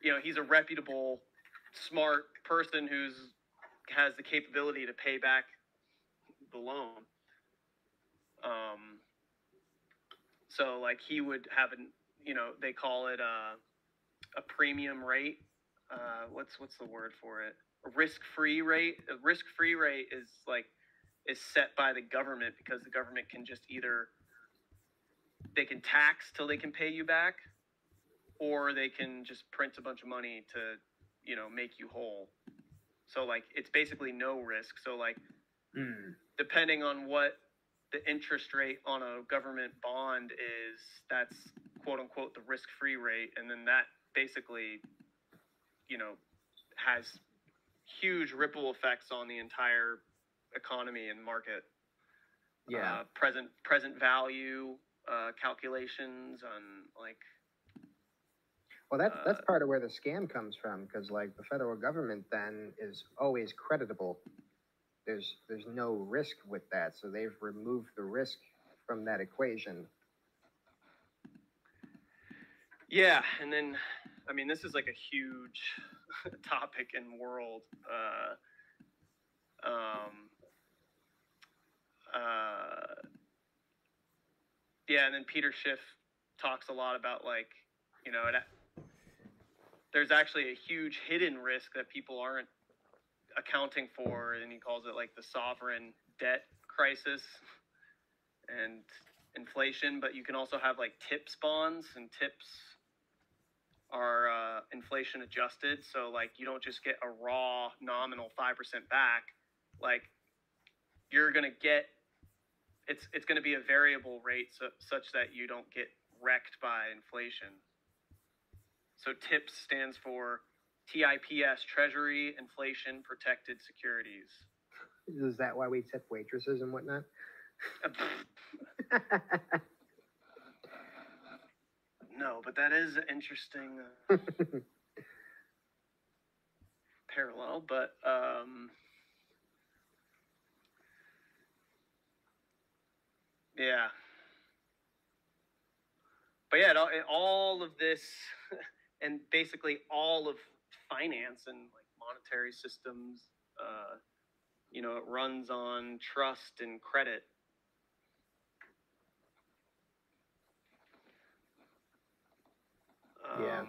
you know, he's a reputable, smart person has the capability to pay back the loan. So like he would have an, you know, they call it a premium rate. What's the word for it? A risk-free rate. A risk-free rate is set by the government, because the government can just either, they can tax till they can pay you back, or they can just print a bunch of money to, you know, make you whole. So like it's basically no risk. So like depending on what the interest rate on a government bond is, that's quote unquote the risk-free rate, and then that basically, you know, has huge ripple effects on the entire economy and market. Yeah. Present value calculations on like. Well, that's part of where the scam comes from, because like the federal government then is always creditable. There's no risk with that, so they've removed the risk from that equation. Yeah, and then, I mean, this is like a huge topic in world. Yeah, and then Peter Schiff talks a lot about like, you know, there's actually a huge hidden risk that people aren't accounting for, and he calls it like the sovereign debt crisis and inflation. But you can also have like TIPS bonds, and TIPS are inflation adjusted, so like you don't just get a raw nominal 5% back. Like you're gonna get, it's gonna be a variable rate, such that you don't get wrecked by inflation. So TIPS stands for TIPS, Treasury Inflation Protected Securities. Is that why we tip waitresses and whatnot? No, but that is an interesting parallel. But yeah. But yeah, all of this, and basically all of finance and like monetary systems, you know, it runs on trust and credit. Yeah.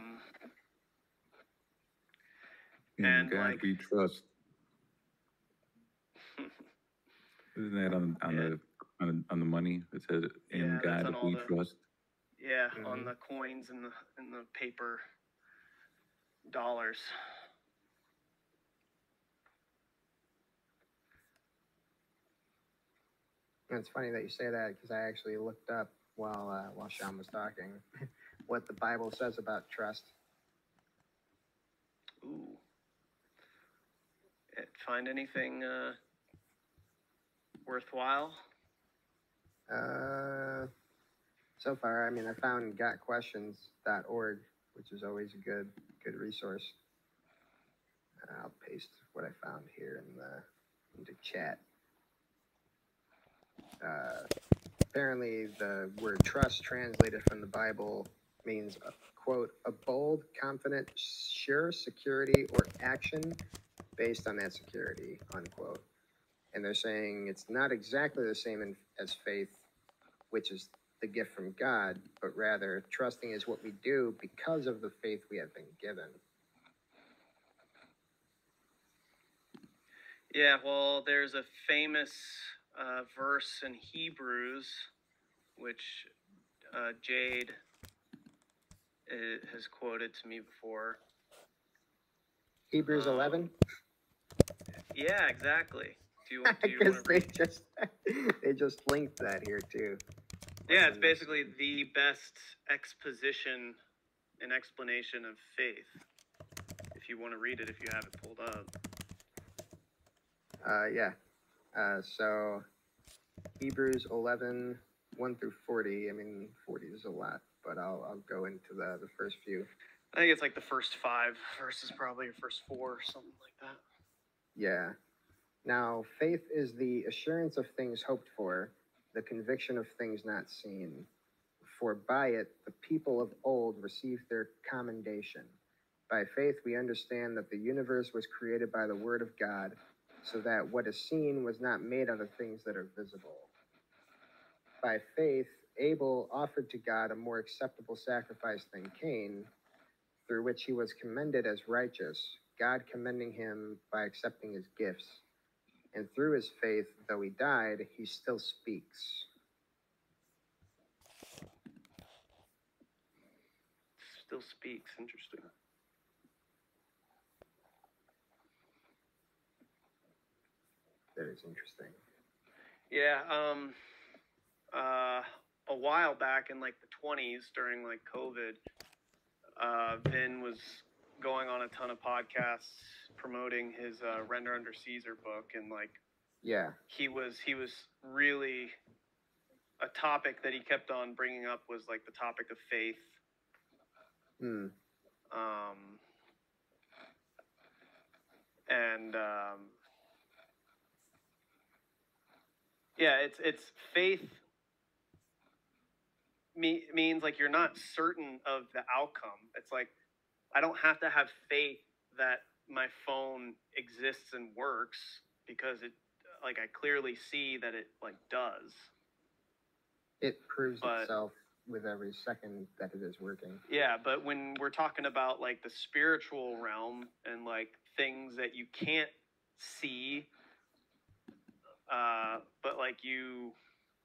In God like, we trust. Isn't that on the money? It says in God we trust. Yeah, on the coins and the paper dollars. It's funny that you say that, because I actually looked up while Sean was talking what the Bible says about trust. Ooh. Find anything worthwhile? So far, I mean, I found gotquestions.org, which is always a good resource. I'll paste what I found here into chat. Apparently, the word trust translated from the Bible means, quote, a bold, confident, sure security or action based on that security, unquote. And they're saying it's not exactly the same as faith, which is the gift from God, but rather trusting is what we do because of the faith we have been given. Yeah, well, there's a famous verse in Hebrews, which Jade has quoted to me before. Hebrews 11? Yeah, exactly. Do you want to read? They just linked that here too. Yeah, it's basically the best exposition and explanation of faith. If you want to read it, if you have it pulled up. Yeah. So Hebrews 11, 1 through 40. I mean, 40 is a lot, but I'll go into the first few. I think it's like the first 5 verses, probably, or first 4, something like that. Yeah. Now, faith is the assurance of things hoped for, the conviction of things not seen. For by it, the people of old received their commendation. By faith, we understand that the universe was created by the word of God, so that what is seen was not made out of things that are visible. By faith, Abel offered to God a more acceptable sacrifice than Cain, through which he was commended as righteous, God commending him by accepting his gifts. And through his faith, though he died, he still speaks. Still speaks. Interesting. That is interesting. Yeah. A while back in like the 20s during like COVID, Vin was going on a ton of podcasts promoting his Render Under Caesar book, and like Yeah. he was really, a topic that he kept on bringing up was like the topic of faith. Yeah, it's faith means like you're not certain of the outcome. It's like I don't have to have faith that my phone exists and works, because it, like, I clearly see that it like does. It proves itself with every second that it is working. Yeah, but when we're talking about like the spiritual realm and like things that you can't see, but like you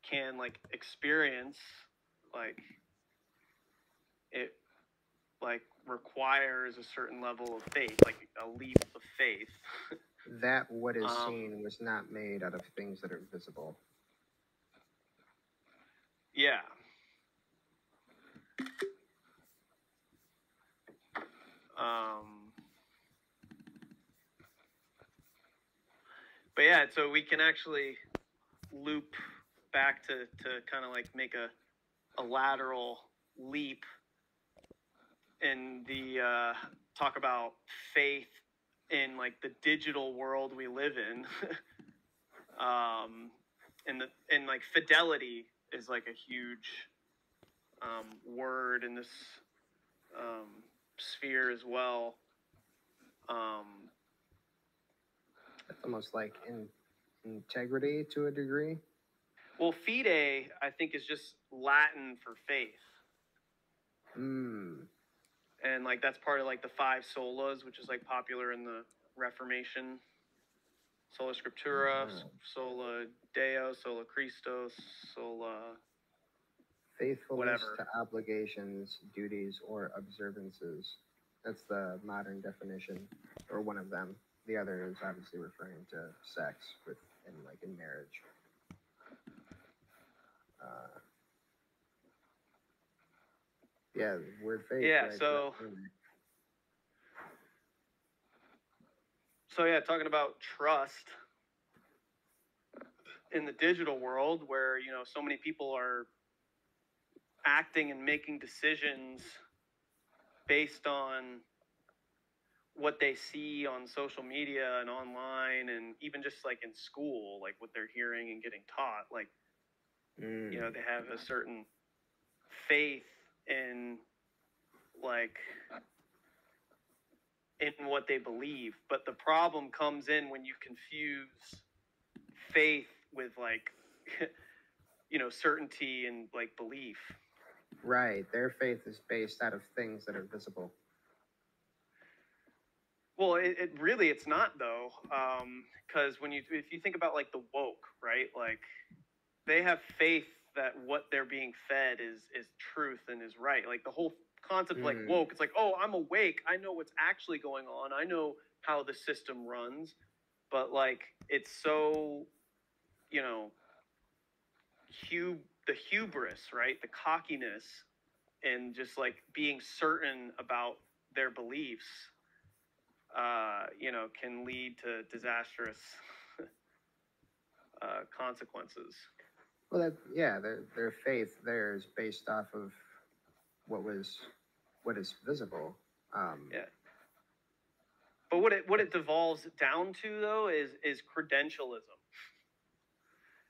can like experience, like it like requires a certain level of faith, like a leap of faith. That what is seen was not made out of things that are visible. Yeah. But yeah, so we can actually loop back to kind of like make a lateral leap in the talk about faith in like the digital world we live in. And like fidelity is like a huge word in this sphere as well. It's almost like integrity to a degree. Well, fide, I think, is just Latin for faith. And like that's part of like the five solas, which is like popular in the Reformation. Sola Scriptura, Sola Deo, Sola Christos, Sola... Faithfulness whatever. to obligations, duties, or observances. That's the modern definition, or one of them. The other is obviously referring to sex in marriage. Yeah, the word faith. Yeah, right? So yeah, talking about trust in the digital world, where so many people are acting and making decisions based on what they see on social media and online, and even just like in school, like what they're hearing and getting taught, like they have a certain faith in like in what they believe. But the problem comes in when you confuse faith with like certainty and like belief. Right, their faith is based out of things that are visible. Well, it really, it's not though, because if you think about like the woke, right, like they have faith that what they're being fed is truth and is right. Like the whole concept of like woke, it's like, oh, I'm awake, I know what's actually going on, I know how the system runs, but like it's so the hubris, right, the cockiness, and just like being certain about their beliefs, can lead to disastrous consequences. Well, their faith there is based off of what is visible. Yeah. But what it devolves down to though is credentialism.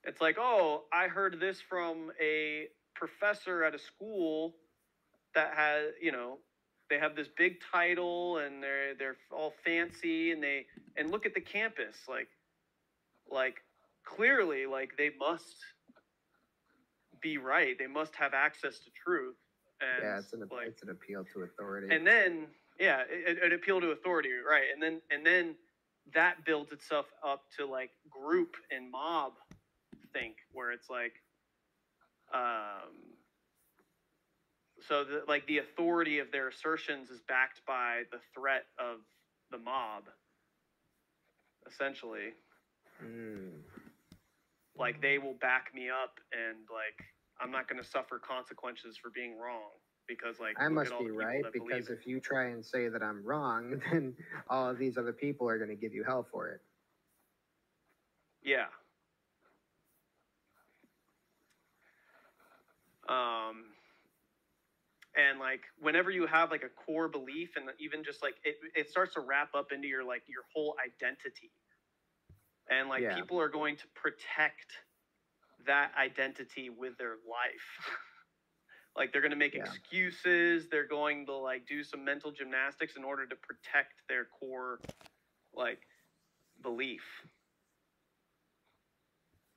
It's like, oh, I heard this from a professor at a school that has, they have this big title and they're all fancy and look at the campus, like clearly, like they must be right. They must have access to truth. And yeah, it's an appeal to authority. And then an appeal to authority, right? And then that builds itself up to like group and mob think, where it's like, so the authority of their assertions is backed by the threat of the mob, essentially. Like they will back me up, and like I'm not going to suffer consequences for being wrong because like I must be right, because if you try and say that I'm wrong, then all of these other people are going to give you hell for it. Yeah. And like whenever you have like a core belief, and even just like it starts to wrap up into your like your whole identity, and like people are going to protect that identity with their life. Like they're going to make excuses, they're going to like do some mental gymnastics in order to protect their core like belief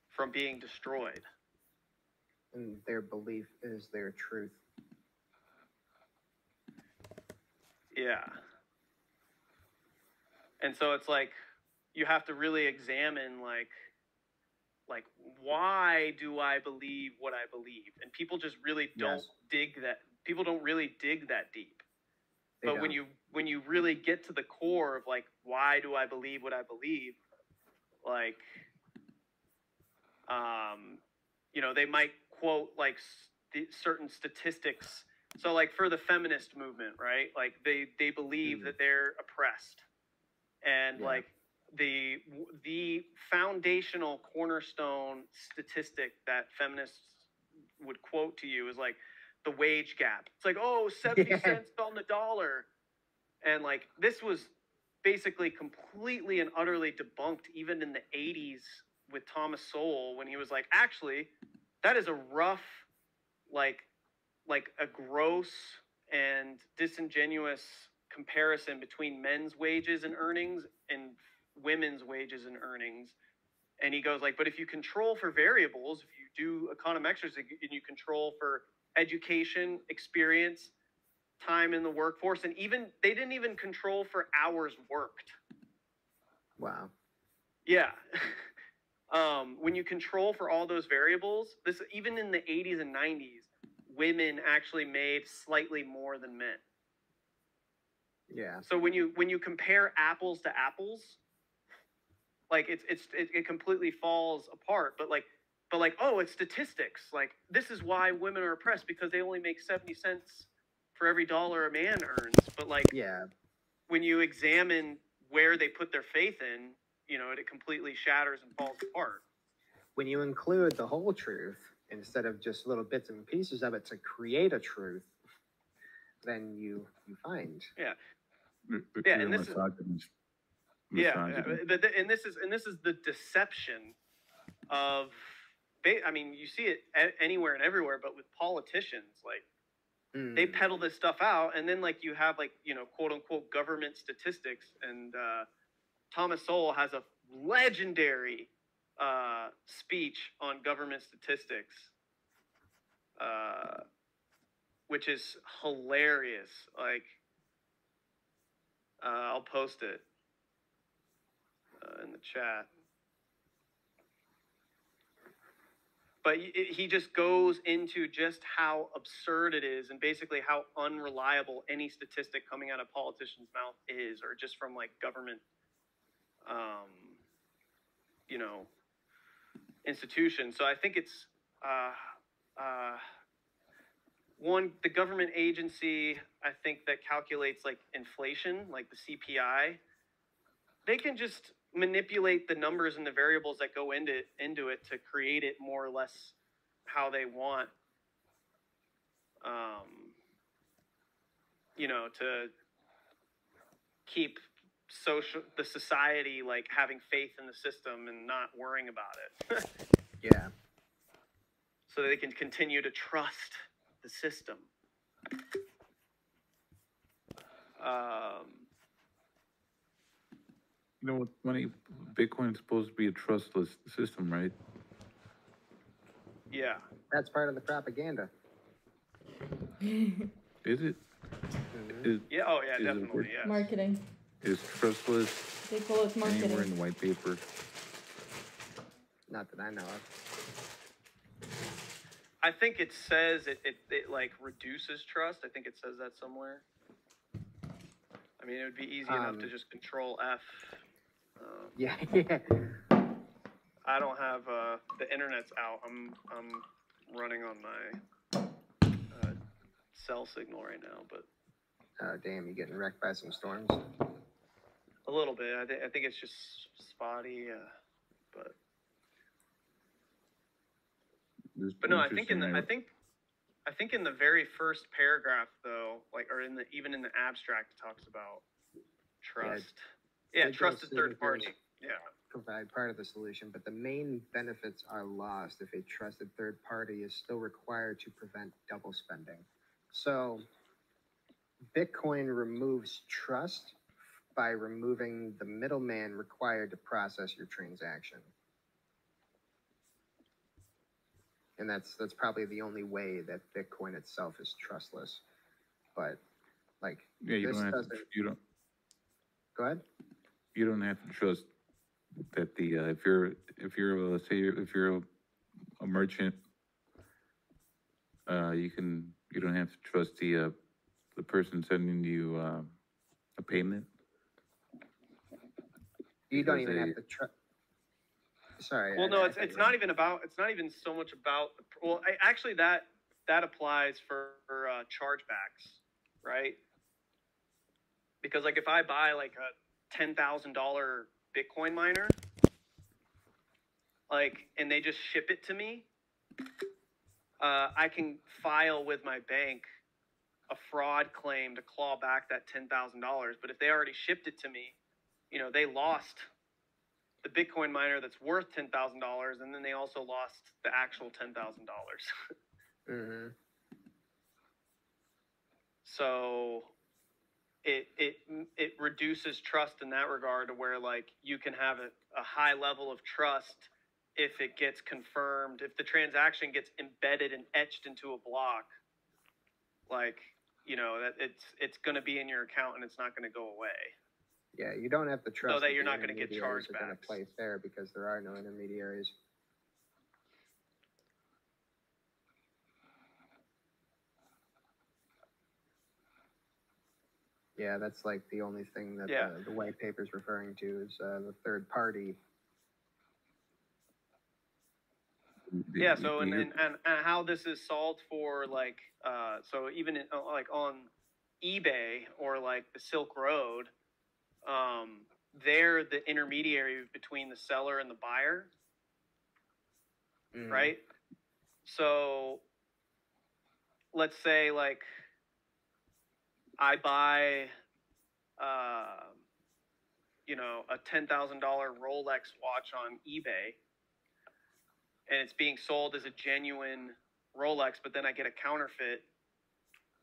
from being destroyed. And their belief is their truth. Yeah. And so it's like you have to really examine like why do I believe what I believe? And people just really don't dig that. People don't really dig that deep. But when you really get to the core of like why do I believe what I believe, like you know, they might quote like certain statistics. So like for the feminist movement, right? Like they believe that they're oppressed, and like the foundational cornerstone statistic that feminists would quote to you is like the wage gap. It's like, oh, 70 cents on the dollar. And like this was basically completely and utterly debunked even in the 80s with Thomas Sowell, when he was like, actually, that is a rough, like a gross and disingenuous comparison between men's wages and earnings and women's wages and earnings. And he goes like, but if you control for variables, if you do econometrics and you control for education, experience, time in the workforce, and even they didn't even control for hours worked. Wow. Yeah. When you control for all those variables, this even in the 80s and 90s, women actually made slightly more than men. Yeah. So when you compare apples to apples, like it completely falls apart. But like oh, it's statistics. Like this is why women are oppressed, because they only make 70 cents for every dollar a man earns. But like when you examine where they put their faith in, you know, it completely shatters and falls apart. When you include the whole truth instead of just little bits and pieces of it to create a truth, then you find. Yeah. And this is and this is the deception of, I mean, you see it anywhere and everywhere, but with politicians, like they peddle this stuff out, and then like you have like, you know, quote unquote government statistics, and Thomas Sowell has a legendary speech on government statistics, which is hilarious. Like I'll post it in the chat. But he just goes into just how absurd it is, and basically how unreliable any statistic coming out of a politician's mouth is, or just from like government, you know, institutions. So I think it's the government agency, I think, that calculates like inflation, like the CPI. They can just manipulate the numbers and the variables that go into it to create it more or less how they want, you know, to keep the society like having faith in the system and not worrying about it. Yeah. So they can continue to trust the system. You know what? Money, Bitcoin is supposed to be a trustless system, right? Yeah. That's part of the propaganda. Is it? Mhm. Is, Yeah. Oh, yeah. is it Definitely. Yes. Marketing. is trustless They call it anywhere in marketing. the white paper? Not that I know of. I think it says it like reduces trust. I think it says that somewhere. I mean, it would be easy enough to just Control F. Yeah. I don't have the internet's out. I'm running on my cell signal right now, but Oh, damn, you getting wrecked by some storms? a little bit. I think it's just spotty, but no. I think I think in the very first paragraph though, like or even in the abstract, it talks about trust. Yeah, It trusted goes third through party. those- Yeah. Provide part of the solution, but the main benefits are lost if a trusted third party is still required to prevent double spending. So, Bitcoin removes trust by removing the middleman required to process your transaction. And that's probably the only way that Bitcoin itself is trustless. But like, Yeah, you this don't have to. doesn't. Go ahead. You don't have to trust that the if you're let's say if you're a merchant, you don't have to trust the person sending you a payment. You don't because even they- have to trust. Sorry. Well, no, it's not even so much about. Well, actually, that applies for chargebacks, right? Because like if I buy like a $10,000 Bitcoin miner, like, and they just ship it to me, I can file with my bank a fraud claim to claw back that $10,000. But if they already shipped it to me, you know, they lost the Bitcoin miner that's worth $10,000, and then they also lost the actual $10,000. Mm-hmm. So it reduces trust in that regard to where like you can have a high level of trust if it gets confirmed, if the transaction gets embedded and etched into a block, like, you know, that it's going to be in your account and it's not going to go away. Yeah, you don't have to trust that you're the not gonna get intermediaries are going chargebacks. to play fair because there are no intermediaries. Yeah, that's like the only thing that the white paper is referring to is the third party. Yeah. So and how this is solved for like so even like on eBay or like the Silk Road, they're the intermediary between the seller and the buyer, right? So let's say like I buy you know, a $10,000 Rolex watch on eBay, and it's being sold as a genuine Rolex, but then I get a counterfeit,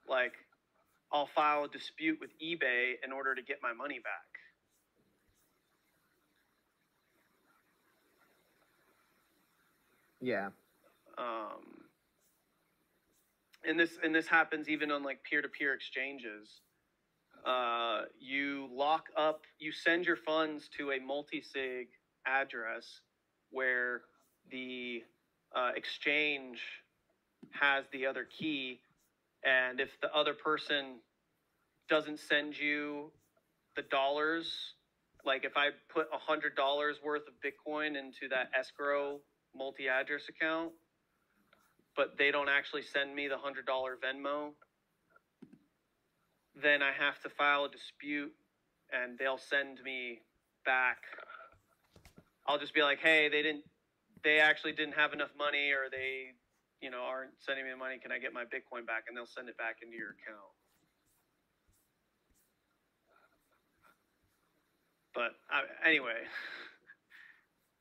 like, I'll file a dispute with eBay in order to get my money back. Yeah. And this happens even on like peer-to-peer exchanges. You send your funds to a multi-sig address where the exchange has the other key, and if the other person doesn't send you the dollars, like if I put $100 worth of Bitcoin into that escrow multi-address account, but they don't actually send me the $100 Venmo, then I have to file a dispute and they'll send me back. I'll just be like, hey, they actually didn't have enough money, or they, you know, aren't sending me the money. Can I get my Bitcoin back? And they'll send it back into your account. But anyway,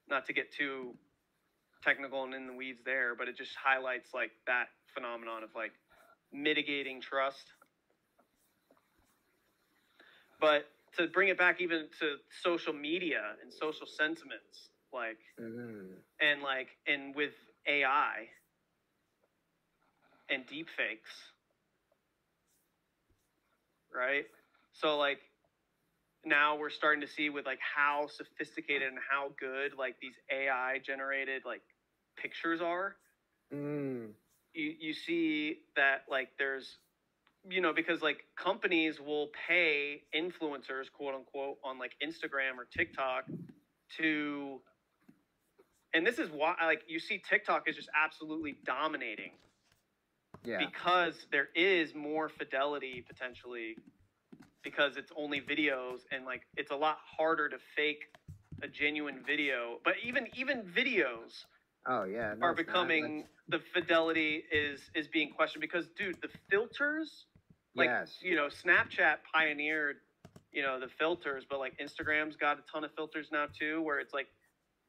not to get too technical and in the weeds there, but it just highlights like that phenomenon of like mitigating trust. but to bring it back even to social media and social sentiments, like, and with AI and deep fakes, right? So like now we're starting to see with like how sophisticated and how good like these AI generated like pictures are. You see that like there's, you know, because like companies will pay influencers, quote unquote, on like Instagram or TikTok to, and this is why like you see TikTok is just absolutely dominating. Yeah. Because there is more fidelity potentially, because it's only videos, and like it's a lot harder to fake a genuine video. But even videos Oh yeah, no, are it's not. becoming, the fidelity is being questioned because, dude, the filters, like, Yes. you know, Snapchat pioneered, you know, the filters, but like Instagram's got a ton of filters now too, where it's like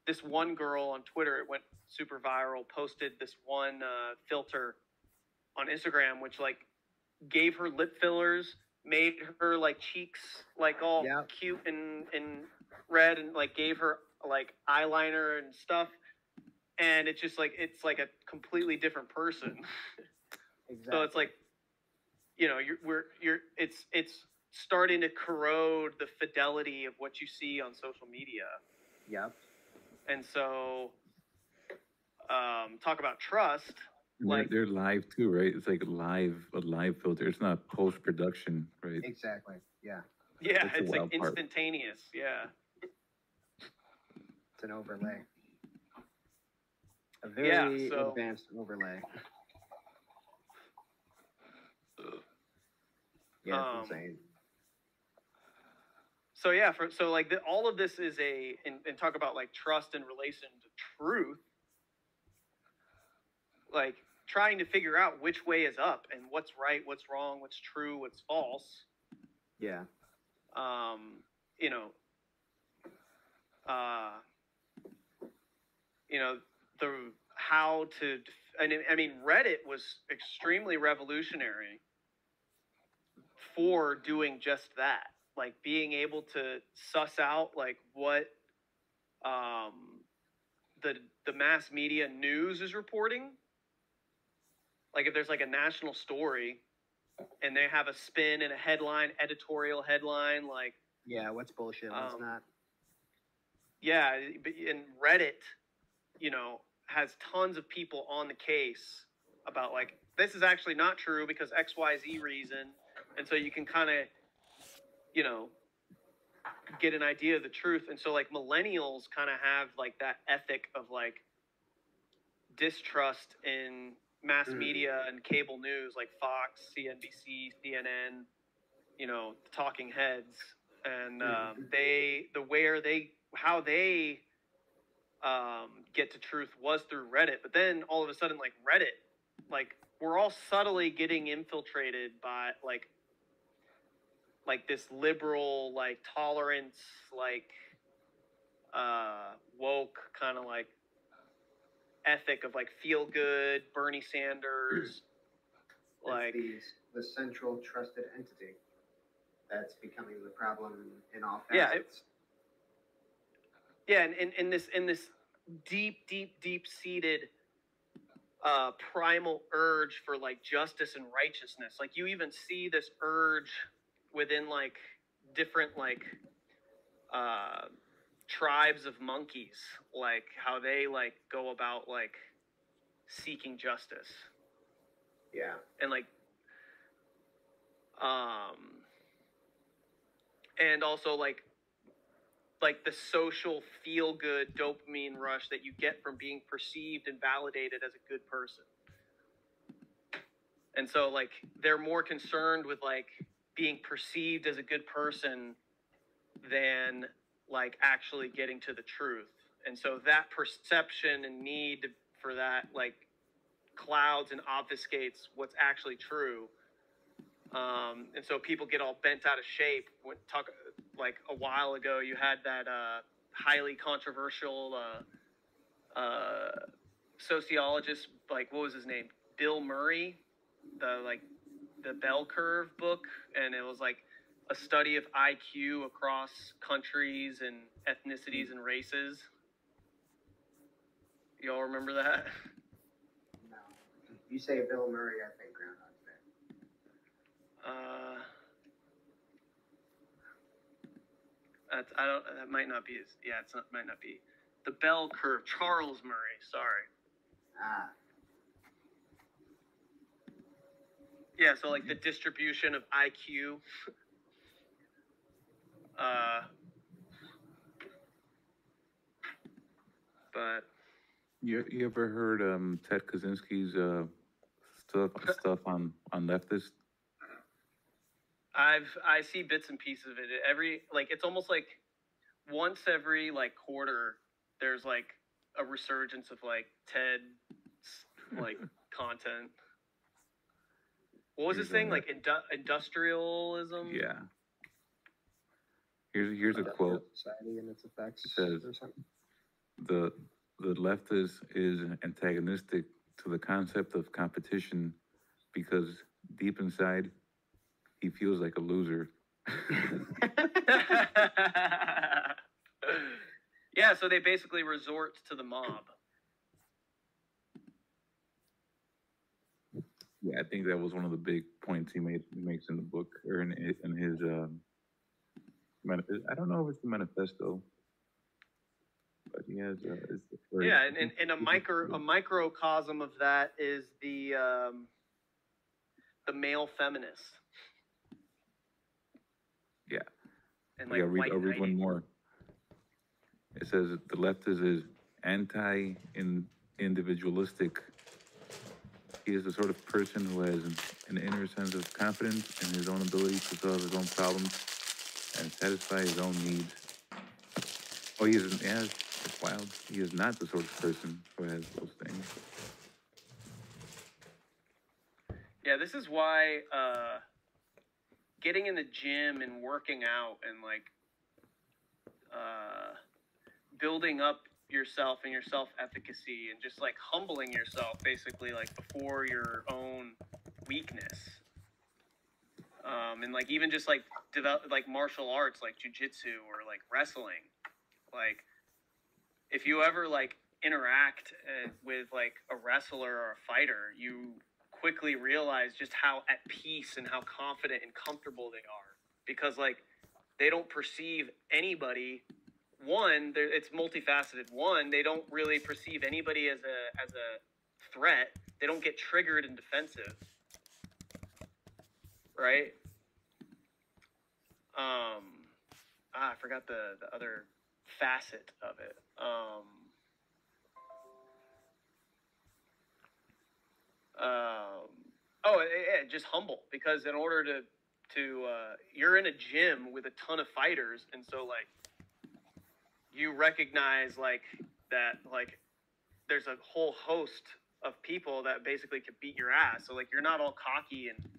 this one girl on Twitter, it went super viral, posted this one filter on Instagram, which like gave her lip fillers, made her like cheeks like all cute and red, and like gave her like eyeliner and stuff. And it's just like, it's like a completely different person. Exactly. So it's like, you know, it's starting to corrode the fidelity of what you see on social media. Yep. And so, talk about trust. Like they're live too, right? It's like a live filter. It's not post production, right? Exactly. Yeah. Yeah, That's the it's like wild part. instantaneous. Yeah. It's an overlay. A very advanced overlay. Yeah, it's insane. So yeah, so like all of this is and talk about like trust in relation to truth, like trying to figure out which way is up and what's right, what's wrong, what's true, what's false. Yeah. You know, you know, the how to, I mean, Reddit was extremely revolutionary for doing just that, like being able to suss out like what the mass media news is reporting. Like if there's like a national story and they have a spin and a headline, editorial headline, like, yeah, what's bullshit, what's not. Yeah, and Reddit, you know, has tons of people on the case about like, this is actually not true because XYZ reason. And so you can kind of, you know, get an idea of the truth. And so like millennials kind of have like that ethic of like distrust in mass media and cable news, like Fox, CNBC, CNN, you know, talking heads. And how they get to truth was through Reddit. But then all of a sudden, like Reddit, like we're all subtly getting infiltrated by like this liberal, like tolerance, like woke kind of like ethic of like feel good, Bernie Sanders, like the central trusted entity that's becoming the problem in all facets. And in this deep seated primal urge for like justice and righteousness. Like you even see this urge within like different like tribes of monkeys, like how they like go about like seeking justice. Yeah. And like and also like the social feel good dopamine rush that you get from being perceived and validated as a good person. And so like they're more concerned with like being perceived as a good person than like actually getting to the truth. And so that perception and need for that like clouds and obfuscates what's actually true. And so people get all bent out of shape. Like a while ago, you had that highly controversial sociologist, like what was his name? Bill Murray, the bell curve book, and it was like a study of IQ across countries and ethnicities and races. Y'all remember that? No. You say Bill Murray, I think Groundhog Day. That might not be his. Yeah, might not be the bell curve. Charles Murray. Sorry. Ah. Yeah, so like the distribution of IQ. But You ever heard Ted Kaczynski's stuff on leftists? I see bits and pieces of it. It's almost like once every like quarter there's like a resurgence of like Ted like content. What was his thing? Like industrialism? Yeah. Here's a quote. Society and its effects. It says, or something. The leftist is antagonistic to the concept of competition because deep inside he feels like a loser. Yeah, so they basically resort to the mob. Yeah, I think that was one of the big points he makes in the book or in his I don't know if it's the manifesto, but he has and a microcosm of that is the male feminist. Yeah. And like I'll read one more. It says the leftist is anti-individualistic. He is the sort of person who has an inner sense of confidence in his own ability to solve his own problems and satisfy his own needs. Oh, it's wild. He is not the sort of person who has those things. Yeah, this is why getting in the gym and working out and like building up yourself and your self-efficacy and just like humbling yourself basically like before your own weakness. And like even just like develop like martial arts like jiu-jitsu or like wrestling. Like if you ever like interact with like a wrestler or a fighter, you quickly realize just how at peace and how confident and comfortable they are, because like they don't perceive anybody. One, it's multifaceted. One, they don't really perceive anybody as a threat. They don't get triggered and defensive, right? I forgot the other facet of it. Just humble, because in order to you're in a gym with a ton of fighters, and so like you recognize like that like there's a whole host of people that basically could beat your ass. So like you're not all cocky and